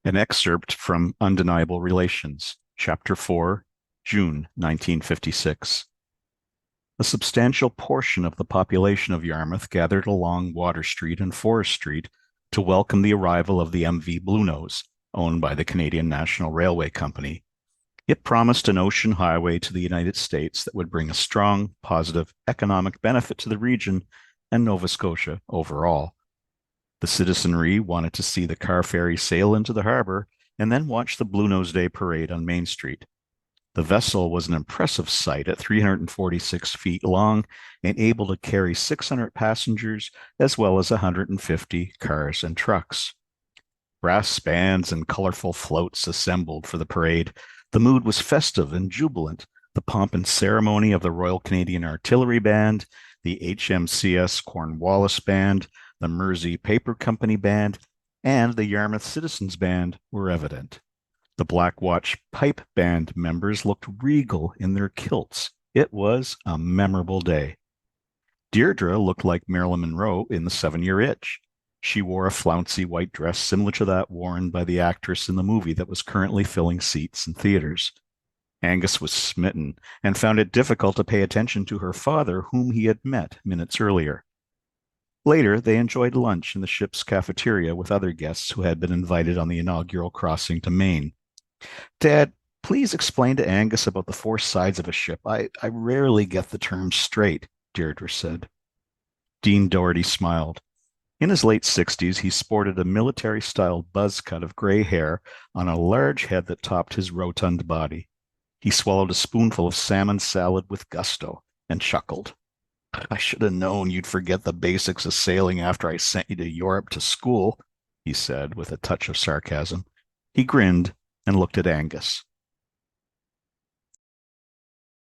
An excerpt from Undeniable Relations, Chapter 4, June 1956. A substantial portion of the population of Yarmouth gathered along Water Street and Forest Street to welcome the arrival of the MV Bluenose, owned by the Canadian National Railway Company. It promised an ocean highway to the United States that would bring a strong, positive economic benefit to the region and Nova Scotia overall. The citizenry wanted to see the car ferry sail into the harbor and then watch the Bluenose Day parade on Main Street. The vessel was an impressive sight at 346 feet long and able to carry 600 passengers as well as 150 cars and trucks. Brass bands and colorful floats assembled for the parade. The mood was festive and jubilant. The pomp and ceremony of the Royal Canadian Artillery Band, the HMCS Cornwallis Band, the Mersey Paper Company Band, and the Yarmouth Citizens Band were evident. The Black Watch Pipe Band members looked regal in their kilts. It was a memorable day. Deirdre looked like Marilyn Monroe in The 7-Year Itch. She wore a flouncy white dress similar to that worn by the actress in the movie that was currently filling seats in theaters. Angus was smitten and found it difficult to pay attention to her father, whom he had met minutes earlier. Later, they enjoyed lunch in the ship's cafeteria with other guests who had been invited on the inaugural crossing to Maine. Dad, please explain to Angus about the four sides of a ship. I rarely get the terms straight, Deirdre said. Dean Doherty smiled. In his late 60s, he sported a military-style buzz cut of gray hair on a large head that topped his rotund body. He swallowed a spoonful of salmon salad with gusto and chuckled. I should have known you'd forget the basics of sailing after I sent you to Europe to school, he said with a touch of sarcasm. He grinned and looked at Angus.